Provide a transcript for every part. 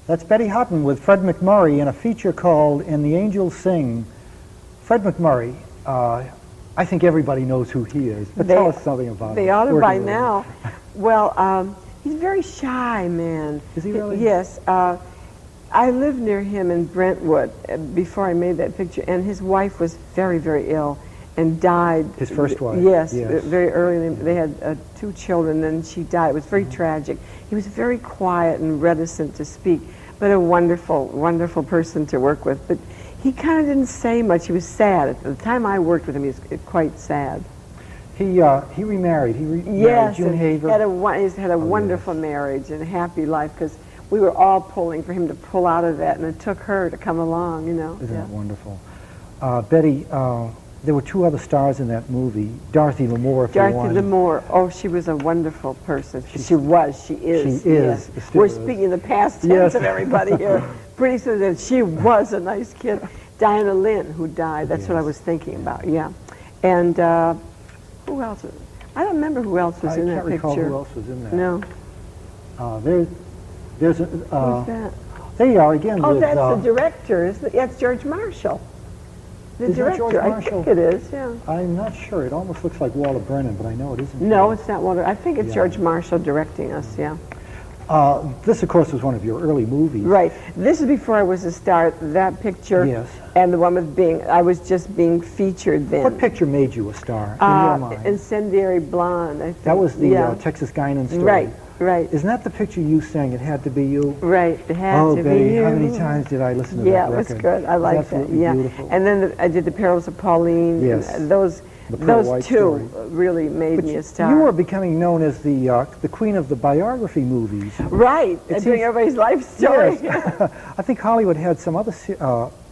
That's Betty Hutton with Fred MacMurray in a feature called "And the Angels Sing." Fred MacMurray, I think everybody knows who he is, but tell us something about him. They ought to by now. Well, he's a very shy man. Is he really? Yes. I lived near him in Brentwood before I made that picture, and his wife was very, very ill and died. His first wife? Yes, very early. They had 2 children, and she died. It was very tragic. He was very quiet and reticent to speak, but a wonderful, wonderful person to work with. But he kind of didn't say much. He was sad. At the time I worked with him, he was quite sad. He remarried. He remarried June Haver. He's had a wonderful marriage and a happy life, because we were all pulling for him to pull out of that, and it took her to come along, you know. Isn't that wonderful? Betty, there were 2 other stars in that movie. Dorothy Lamour, if you want. Dorothy Lamour, oh, she was a wonderful person. She is. She is. Yes. We're speaking in the past tense of everybody here. Pretty soon that she was a nice kid. Diana Lynn, who died, that's what I was thinking about, And who else? I don't remember who else was in that picture. I can't recall who else was in that. No. There's a... Who's that? There you are again. Oh, with, that's the director. That's George Marshall. The director, George Marshall? I think it is, yeah. I'm not sure. It almost looks like Walter Brennan, but I know it isn't. No, it's not Walter. I think it's George Marshall directing us, This, of course, was one of your early movies. Right. This is before I was a star. That picture and the one with I was just being featured then. What picture made you a star in your mind? Incendiary Blonde, I think. That was the Texas Guinan story. Right. Isn't that the picture you sang, It Had to Be You? Right, It Had to Be Betty, You. how many times did I listen to that record? Yeah, it was good. I liked that. Yeah. Beautiful. And then I did The Perils of Pauline. Yes. And those 2 story. really made me a star. You were becoming known as the queen of the biography movies. Right, doing everybody's life story. Yes. I think Hollywood had some other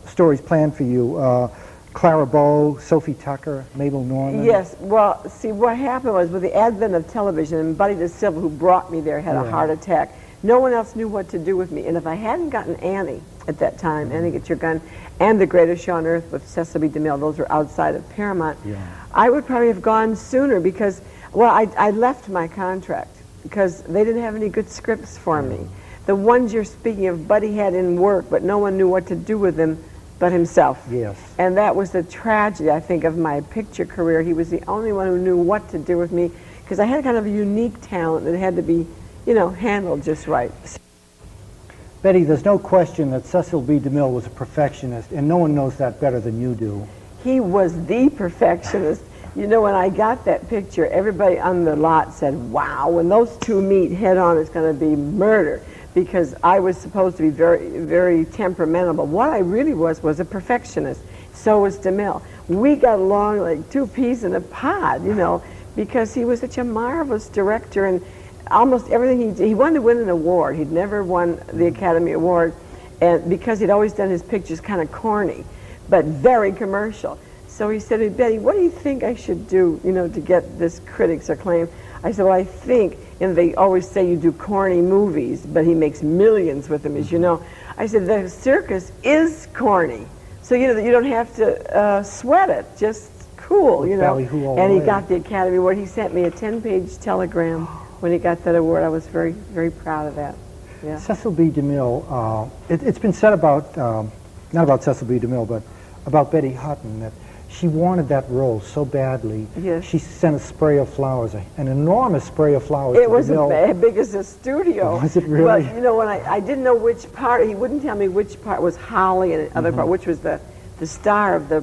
stories planned for you. Clara Bow, Sophie Tucker, Mabel Normand. Yes, well, see, what happened was with the advent of television, and Buddy DeSilva, who brought me there, had a heart attack. No one else knew what to do with me. And if I hadn't gotten Annie at that time, Annie Get Your Gun, and The Greatest Show on Earth with Cecil B. DeMille, those were outside of Paramount, I would probably have gone sooner because, well, I left my contract because they didn't have any good scripts for me. The ones you're speaking of, Buddy had in work, but no one knew what to do with them but himself. Yes. And that was the tragedy, I think, of my picture career. He was the only one who knew what to do with me because I had kind of a unique talent that had to be, handled just right. Betty, there's no question that Cecil B. DeMille was a perfectionist, and no one knows that better than you do. He was the perfectionist. When I got that picture, everybody on the lot said, wow, when those 2 meet head on, it's going to be murder. Because I was supposed to be very, very temperamental, but what I really was a perfectionist. So was DeMille. We got along like 2 peas in a pod, because he was such a marvelous director, and almost everything he wanted to win an award. He'd never won the Academy Award, and because he'd always done his pictures kind of corny, but very commercial. So he said to me, Betty, what do you think I should do, to get this critics acclaim? I said, well, I think, and they always say you do corny movies, but he makes millions with them, as you know. I said, the circus is corny. So, you don't have to sweat it, just cool, And he got the Academy Award. He sent me a 10-page telegram when he got that award. I was very, very proud of that. Yeah. Cecil B. DeMille, it's been said about, not about Cecil B. DeMille, but about Betty Hutton, that she wanted that role so badly. Yes. She sent a spray of flowers, an enormous spray of flowers. It was as big as a studio. Was it really? But when I didn't know which part, he wouldn't tell me which part was Holly and the other part, which was the star of the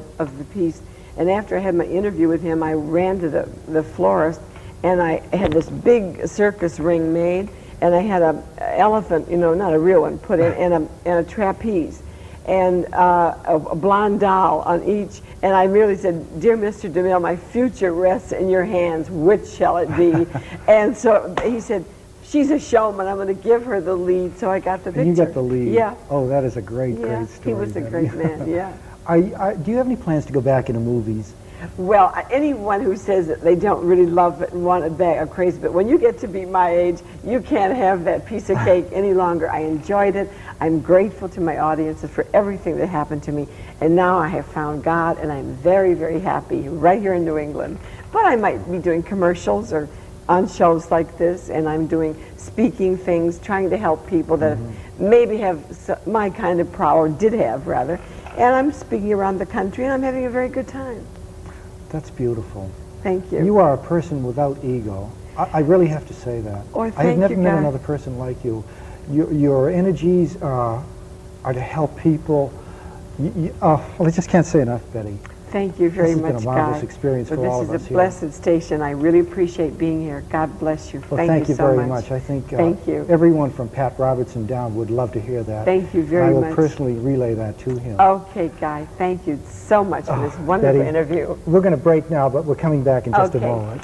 piece. And after I had my interview with him, I ran to the florist, and I had this big circus ring made, and I had an elephant, not a real one, put in, and a trapeze, and a blonde doll on each. And I merely said, dear Mr. DeMille, my future rests in your hands. Which shall it be? And so he said, she's a showman. I'm going to give her the lead. So I got the picture. And you got the lead. Yeah. Oh, that is a great story. He was a great man, yeah. Do you have any plans to go back into movies? Well, anyone who says that they don't really love it and want it back are crazy. But when you get to be my age, you can't have that piece of cake any longer. I enjoyed it. I'm grateful to my audiences for everything that happened to me. And now I have found God, and I'm very, very happy right here in New England. But I might be doing commercials or on shows like this, and I'm doing speaking things, trying to help people that maybe have my kind of or did have rather, and I'm speaking around the country, and I'm having a very good time. That's beautiful. Thank you. You are a person without ego. I really have to say that. Oh, I have thank never you, met Guy. another person like you. Your energies are to help people. Well, I just can't say enough, Betty. Thank you very This has much, been a marvelous Guy. experience Well, for all of this us is a here. blessed station. I really appreciate being here. God bless you. Well, thank you so very much. I think Thank you. everyone from Pat Robertson down would love to hear that. Thank you And very I will much. personally relay that to him. Okay, Guy. Thank you so much for this wonderful Betty, interview. We're going to break now, but we're coming back in just a Okay. moment.